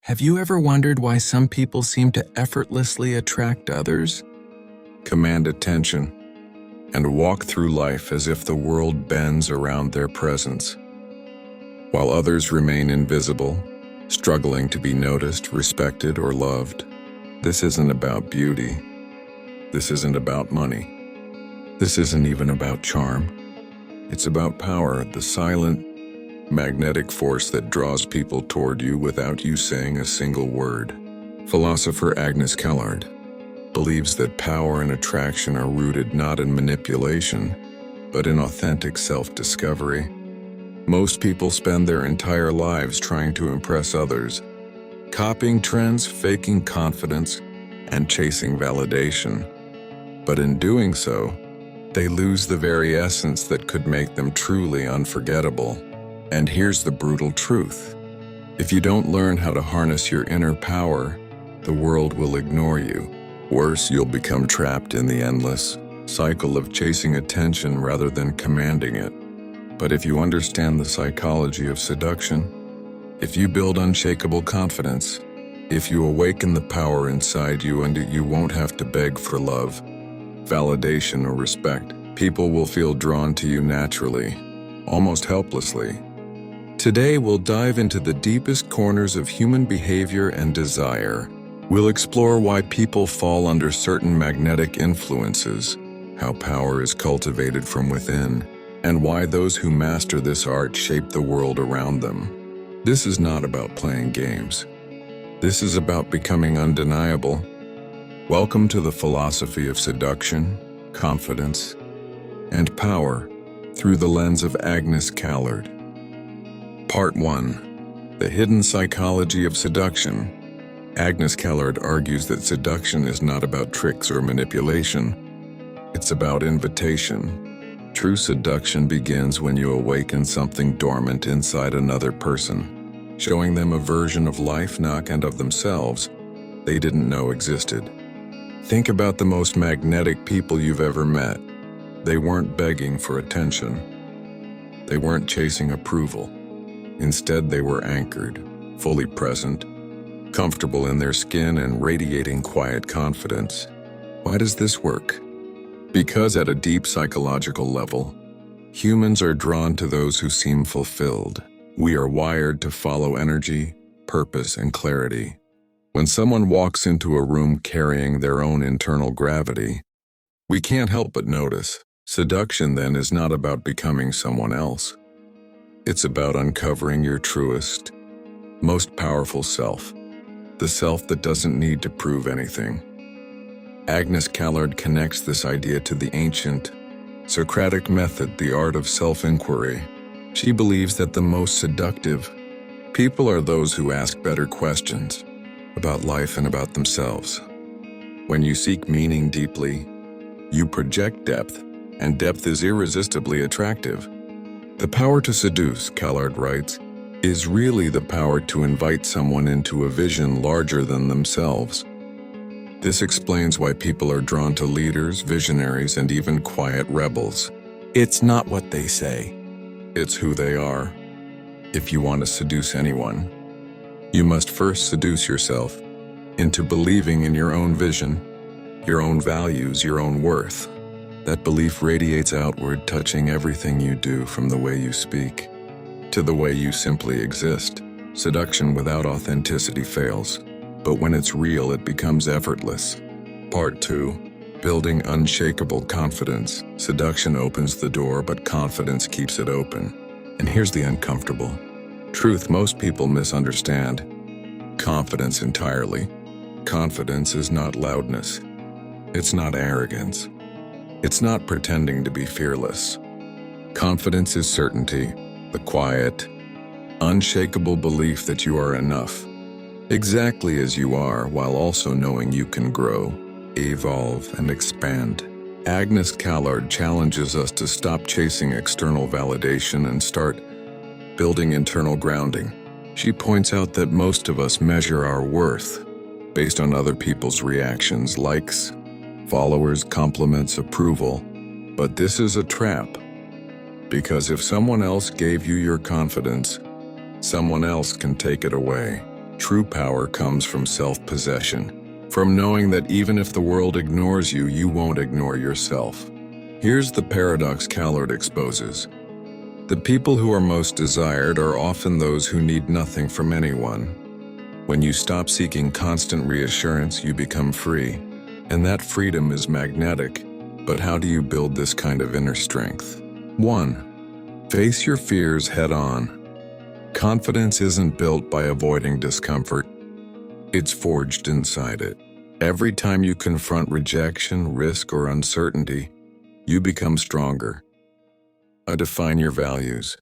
Have you ever wondered why some people seem to effortlessly attract others? Command attention, and walk through life as if the world bends around their presence, while others remain invisible, struggling to be noticed, respected, or loved. This isn't about beauty. This isn't about money. This isn't even about charm. It's about power, the silent, magnetic force that draws people toward you without you saying a single word. Philosopher Agnes Callard believes that power and attraction are rooted not in manipulation, but in authentic self-discovery. Most people spend their entire lives trying to impress others, copying trends, faking confidence, and chasing validation. But in doing so, they lose the very essence that could make them truly unforgettable. And here's the brutal truth. If you don't learn how to harness your inner power, the world will ignore you. Worse, you'll become trapped in the endless cycle of chasing attention rather than commanding it. But if you understand the psychology of seduction, if you build unshakable confidence, if you awaken the power inside you, and you won't have to beg for love, validation, or respect, people will feel drawn to you naturally, almost helplessly. Today, we'll dive into the deepest corners of human behavior and desire. We'll explore why people fall under certain magnetic influences, how power is cultivated from within, and why those who master this art shape the world around them. This is not about playing games. This is about becoming undeniable. Welcome to the philosophy of seduction, confidence, and power through the lens of Agnes Callard. Part 1. The Hidden Psychology of Seduction. Agnes Callard argues that seduction is not about tricks or manipulation. It's about invitation. True seduction begins when you awaken something dormant inside another person, showing them a version of life and of themselves they didn't know existed. Think about the most magnetic people you've ever met. They weren't begging for attention. They weren't chasing approval. Instead, they were anchored, fully present, comfortable in their skin, and radiating quiet confidence. Why does this work? Because at a deep psychological level, humans are drawn to those who seem fulfilled. We are wired to follow energy, purpose, and clarity. When someone walks into a room carrying their own internal gravity, we can't help but notice. Seduction, then, is not about becoming someone else. It's about uncovering your truest, most powerful self, the self that doesn't need to prove anything. Agnes Callard connects this idea to the ancient Socratic method, the art of self-inquiry. She believes that the most seductive people are those who ask better questions about life and about themselves. When you seek meaning deeply, you project depth, and depth is irresistibly attractive. The power to seduce, Callard writes, is really the power to invite someone into a vision larger than themselves. This explains why people are drawn to leaders, visionaries, and even quiet rebels. It's not what they say. It's who they are. If you want to seduce anyone, you must first seduce yourself into believing in your own vision, your own values, your own worth. That belief radiates outward, touching everything you do, from the way you speak to the way you simply exist. Seduction without authenticity fails, but when it's real, it becomes effortless. Part 2. Building unshakable confidence. Seduction opens the door, but confidence keeps it open. And here's the uncomfortable truth most people misunderstand confidence entirely. Confidence is not loudness. It's not arrogance. It's not pretending to be fearless. Confidence is certainty, the quiet, unshakable belief that you are enough, exactly as you are, while also knowing you can grow, evolve, and expand. Agnes Callard challenges us to stop chasing external validation and start building internal grounding. She points out that most of us measure our worth based on other people's reactions, likes, followers, compliments, approval. But this is a trap. Because if someone else gave you your confidence, someone else can take it away. True power comes from self-possession, from knowing that even if the world ignores you, you won't ignore yourself. Here's the paradox Callard exposes. The people who are most desired are often those who need nothing from anyone. When you stop seeking constant reassurance, you become free. And that freedom is magnetic. But how do you build this kind of inner strength? 1. Face your fears head on. Confidence isn't built by avoiding discomfort. It's forged inside it. Every time you confront rejection, risk, or uncertainty, you become stronger. Define your values.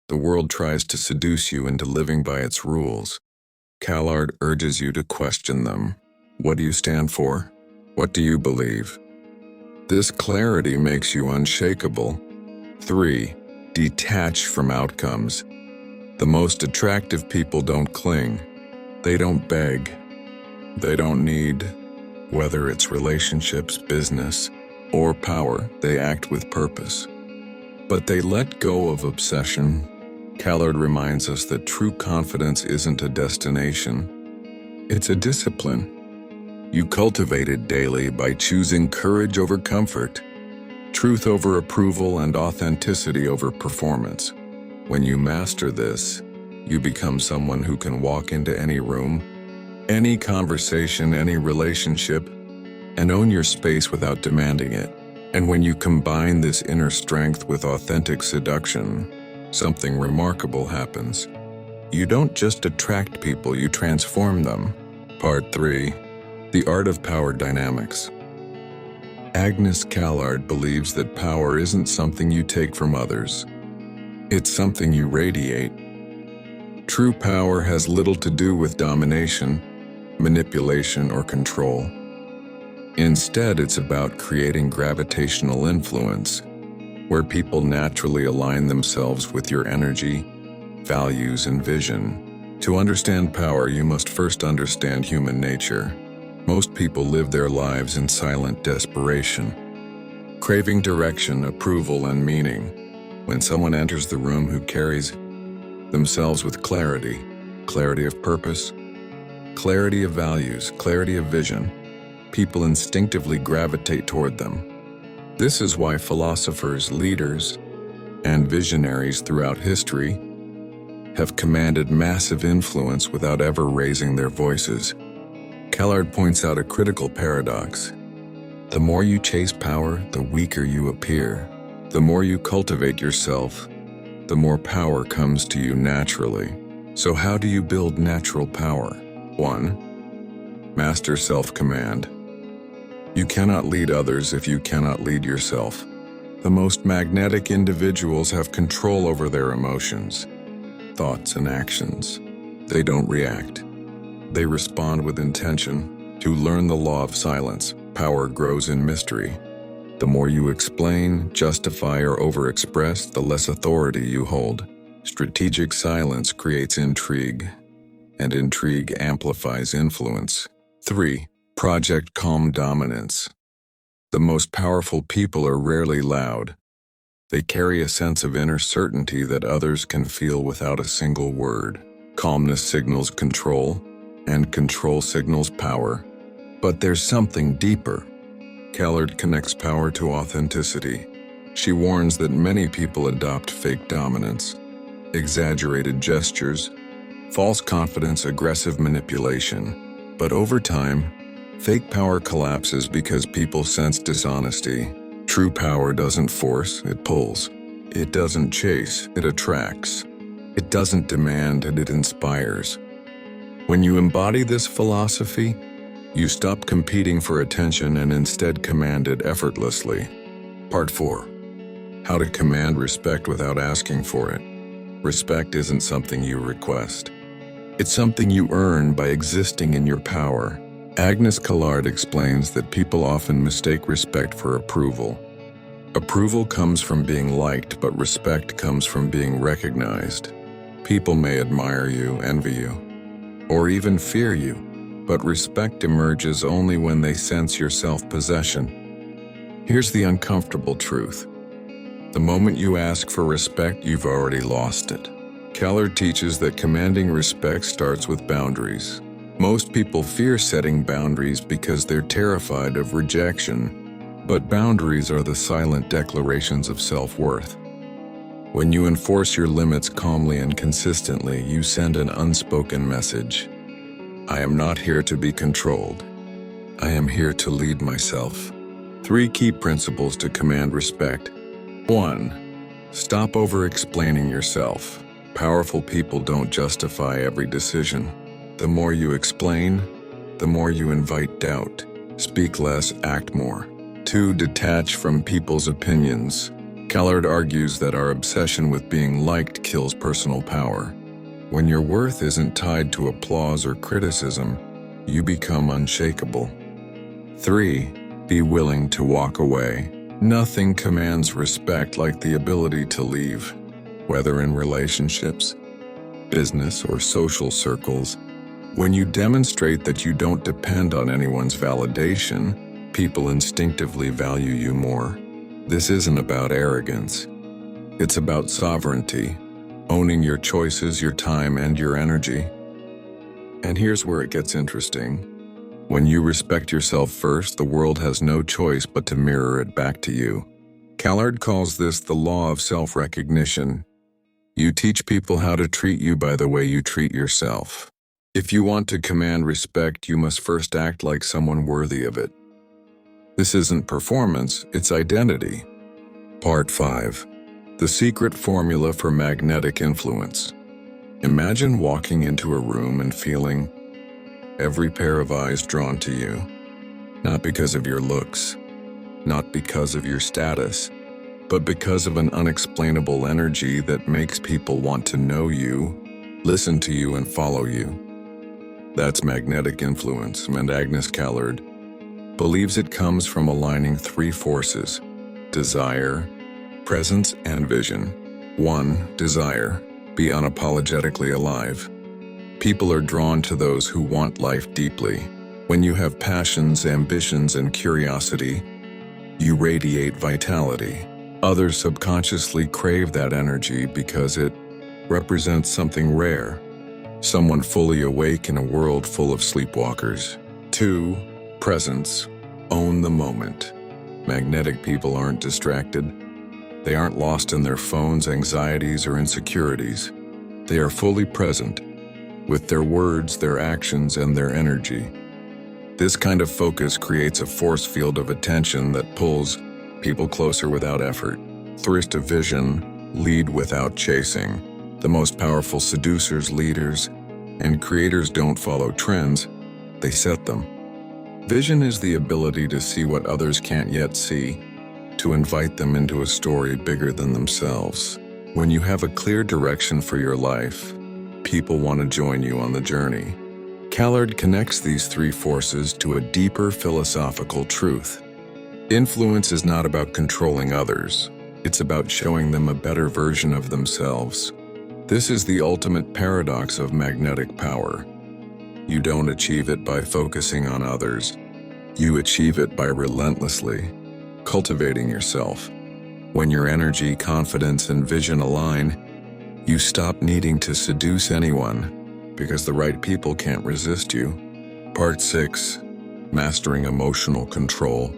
The world tries to seduce you into living by its rules. Callard urges you to question them. What do you stand for? What do you believe? This clarity makes you unshakable. 3. Detach from outcomes. The most attractive people don't cling. They don't beg. They don't need. Whether it's relationships, business, or power, they act with purpose. But they let go of obsession. Callard reminds us that true confidence isn't a destination. It's a discipline. You cultivate it daily by choosing courage over comfort, truth over approval, and authenticity over performance. When you master this, you become someone who can walk into any room, any conversation, any relationship, and own your space without demanding it. And when you combine this inner strength with authentic seduction, something remarkable happens. You don't just attract people, you transform them. Part 3. The Art of Power Dynamics. Agnes Callard believes that power isn't something you take from others. It's something you radiate. True power has little to do with domination, manipulation, or control. Instead, it's about creating gravitational influence, where people naturally align themselves with your energy, values, and vision. To understand power, you must first understand human nature. Most people live their lives in silent desperation, craving direction, approval, and meaning. When someone enters the room who carries themselves with clarity of purpose, clarity of values, clarity of vision, people instinctively gravitate toward them. This is why philosophers, leaders, and visionaries throughout history have commanded massive influence without ever raising their voices. Callard points out a critical paradox. The more you chase power, the weaker you appear. The more you cultivate yourself, the more power comes to you naturally. So how do you build natural power? 1. Master self-command. You cannot lead others if you cannot lead yourself. The most magnetic individuals have control over their emotions, thoughts, and actions. They don't react. They respond with intention. To learn the law of silence, power grows in mystery. The more you explain, justify, or overexpress, the less authority you hold. Strategic silence creates intrigue, and intrigue amplifies influence. 3. Project calm dominance. The most powerful people are rarely loud. They carry a sense of inner certainty that others can feel without a single word. Calmness signals control, and control signals power. But there's something deeper. Callard connects power to authenticity. She warns that many people adopt fake dominance, exaggerated gestures, false confidence, aggressive manipulation. But over time, fake power collapses because people sense dishonesty. True power doesn't force, it pulls. It doesn't chase, it attracts. It doesn't demand, and it inspires. When you embody this philosophy, you stop competing for attention and instead command it effortlessly. Part 4. How to command respect without asking for it. Respect isn't something you request. It's something you earn by existing in your power. Agnes Callard explains that people often mistake respect for approval. Approval comes from being liked, but respect comes from being recognized. People may admire you, envy you, or even fear you, but respect emerges only when they sense your self-possession. Here's the uncomfortable truth. The moment you ask for respect, you've already lost it. Callard teaches that commanding respect starts with boundaries. Most people fear setting boundaries because they're terrified of rejection, but boundaries are the silent declarations of self-worth. When you enforce your limits calmly and consistently, you send an unspoken message. I am not here to be controlled. I am here to lead myself. 3 key principles to command respect. 1. Stop over-explaining yourself. Powerful people don't justify every decision. The more you explain, the more you invite doubt. Speak less, act more. 2. Detach from people's opinions. Callard argues that our obsession with being liked kills personal power. When your worth isn't tied to applause or criticism, you become unshakable. 3. Be willing to walk away. Nothing commands respect like the ability to leave. Whether in relationships, business, or social circles, when you demonstrate that you don't depend on anyone's validation, people instinctively value you more. This isn't about arrogance. It's about sovereignty, owning your choices, your time, and your energy. And here's where it gets interesting. When you respect yourself first, the world has no choice but to mirror it back to you. Callard calls this the law of self-recognition. You teach people how to treat you by the way you treat yourself. If you want to command respect, you must first act like someone worthy of it. This isn't performance, it's identity. Part 5. The secret formula for magnetic influence. Imagine walking into a room and feeling every pair of eyes drawn to you. Not because of your looks, not because of your status, but because of an unexplainable energy that makes people want to know you, listen to you, and follow you. That's magnetic influence, and Agnes Callard believes it comes from aligning 3 forces: desire, presence, and vision. 1. Desire. Be unapologetically alive. People are drawn to those who want life deeply. When you have passions, ambitions, and curiosity, you radiate vitality. Others subconsciously crave that energy because it represents something rare. Someone fully awake in a world full of sleepwalkers. 2. Presence. Own the moment. Magnetic people aren't distracted. They aren't lost in their phones, anxieties, or insecurities. They are fully present, with their words, their actions, and their energy. This kind of focus creates a force field of attention that pulls people closer without effort. Thirst of vision. Lead without chasing. The most powerful seducers, leaders, and creators don't follow trends, they set them. Vision is the ability to see what others can't yet see, to invite them into a story bigger than themselves. When you have a clear direction for your life, people want to join you on the journey. Callard connects these 3 forces to a deeper philosophical truth. Influence is not about controlling others. It's about showing them a better version of themselves. This is the ultimate paradox of magnetic power. You don't achieve it by focusing on others. You achieve it by relentlessly cultivating yourself. When your energy, confidence, and vision align, you stop needing to seduce anyone because the right people can't resist you. Part 6. Mastering emotional control,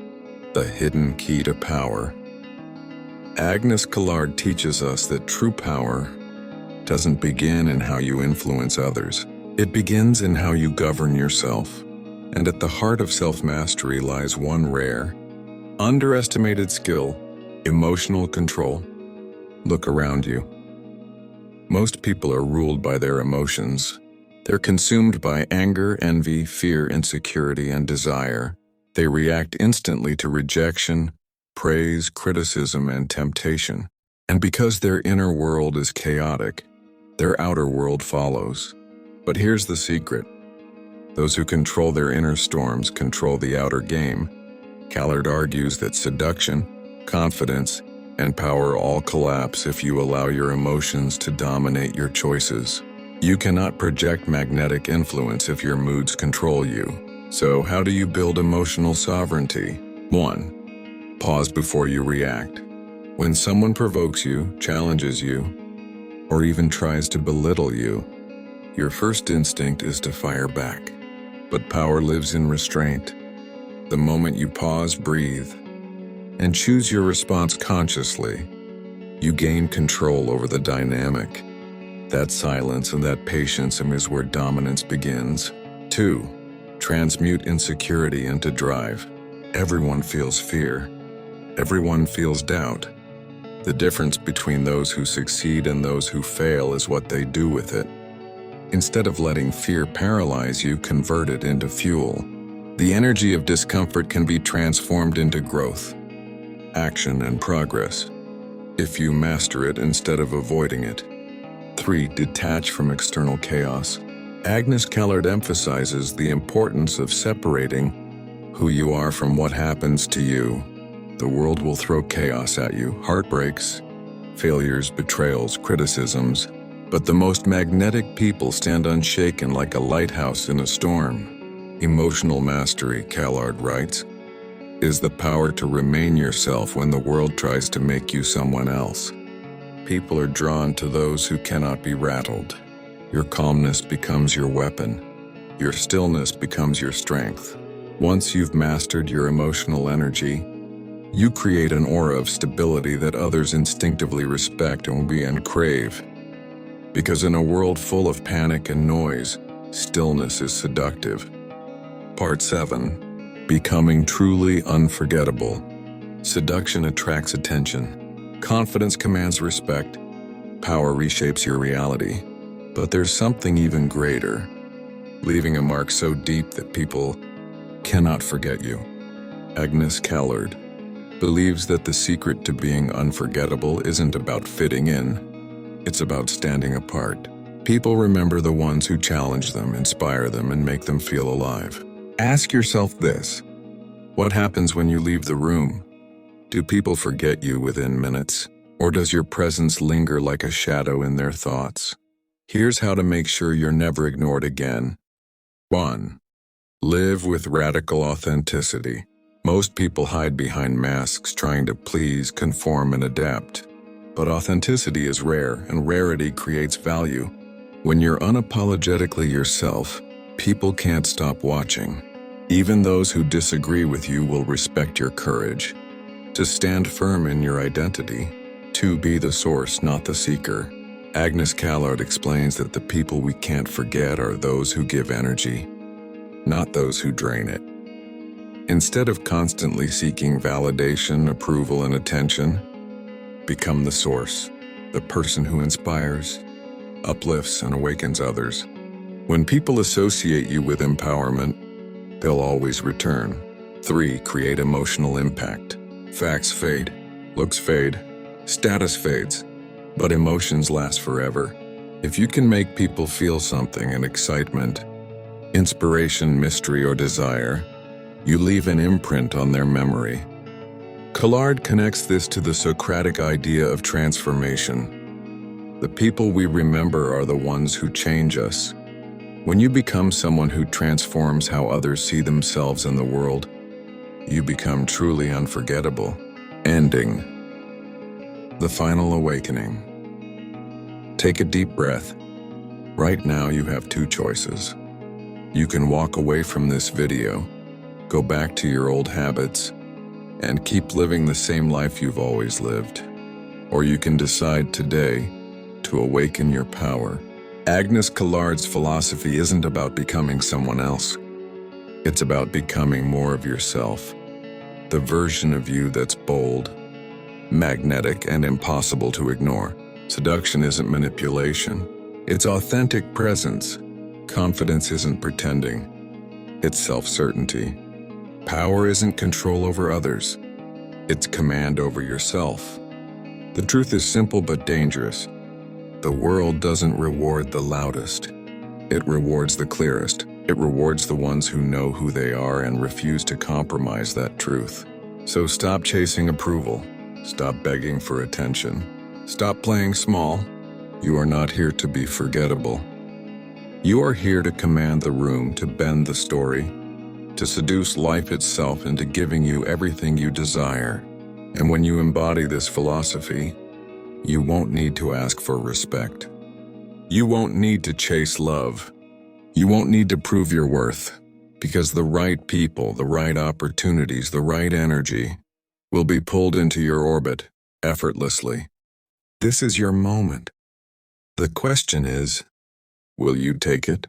the hidden key to power. Agnes Callard teaches us that true power doesn't begin in how you influence others. It begins in how you govern yourself. And at the heart of self-mastery lies one rare, underestimated skill: emotional control. Look around you. Most people are ruled by their emotions. They're consumed by anger, envy, fear, insecurity, and desire. They react instantly to rejection, praise, criticism, and temptation. And because their inner world is chaotic, their outer world follows. But here's the secret. Those who control their inner storms control the outer game. Callard argues that seduction, confidence, and power all collapse if you allow your emotions to dominate your choices. You cannot project magnetic influence if your moods control you. So how do you build emotional sovereignty? 1. Pause before you react. When someone provokes you, challenges you, or even tries to belittle you, your first instinct is to fire back. But power lives in restraint. The moment you pause, breathe, and choose your response consciously, you gain control over the dynamic. That silence and that patience is where dominance begins. 2. Transmute insecurity into drive. Everyone feels fear. Everyone feels doubt. The difference between those who succeed and those who fail is what they do with it. Instead of letting fear paralyze you, convert it into fuel. The energy of discomfort can be transformed into growth, action, and progress if you master it instead of avoiding it. 3. Detach from external chaos. Agnes Callard emphasizes the importance of separating who you are from what happens to you. The world will throw chaos at you, heartbreaks, failures, betrayals, criticisms, but the most magnetic people stand unshaken like a lighthouse in a storm. Emotional mastery, Callard writes, is the power to remain yourself when the world tries to make you someone else. People are drawn to those who cannot be rattled. Your calmness becomes your weapon. Your stillness becomes your strength. Once you've mastered your emotional energy, you create an aura of stability that others instinctively respect and crave. Because in a world full of panic and noise, stillness is seductive. Part 7. Becoming truly unforgettable. Seduction attracts attention. Confidence commands respect. Power reshapes your reality. But there's something even greater. Leaving a mark so deep that people cannot forget you. Agnes Callard believes that the secret to being unforgettable isn't about fitting in. It's about standing apart. People remember the ones who challenge them, inspire them, and make them feel alive. Ask yourself this: what happens when you leave the room? Do people forget you within minutes? Or does your presence linger like a shadow in their thoughts? Here's how to make sure you're never ignored again. 1. Live with radical authenticity. Most people hide behind masks trying to please, conform, and adapt. But authenticity is rare, and rarity creates value. When you're unapologetically yourself, people can't stop watching. Even those who disagree with you will respect your courage to stand firm in your identity, to be the source, not the seeker. Agnes Callard explains that the people we can't forget are those who give energy, not those who drain it. Instead of constantly seeking validation, approval, and attention, become the source, the person who inspires, uplifts, and awakens others. When people associate you with empowerment, they'll always return. 3. Create emotional impact. Facts fade, looks fade, status fades, but emotions last forever. If you can make people feel something, an excitement, inspiration, mystery, or desire, you leave an imprint on their memory. Callard connects this to the Socratic idea of transformation. The people we remember are the ones who change us. When you become someone who transforms how others see themselves in the world, you become truly unforgettable. Ending. The final awakening. Take a deep breath. Right now you have 2 choices. You can walk away from this video, go back to your old habits, and keep living the same life you've always lived. Or you can decide today to awaken your power. Agnes Callard's philosophy isn't about becoming someone else. It's about becoming more of yourself. The version of you that's bold, magnetic, and impossible to ignore. Seduction isn't manipulation. It's authentic presence. Confidence isn't pretending. It's self-certainty. Power isn't control over others. It's command over yourself. The truth is simple but dangerous. The world doesn't reward the loudest. It rewards the clearest. It rewards the ones who know who they are and refuse to compromise that truth. So stop chasing approval. Stop begging for attention. Stop playing small. You are not here to be forgettable. You are here to command the room, to bend the story, to seduce life itself into giving you everything you desire. And when you embody this philosophy, You won't need to ask for respect. You won't need to chase love. You won't need to prove your worth, because the right people, the right opportunities, the right energy will be pulled into your orbit effortlessly. This is your moment. The question is, will you take it?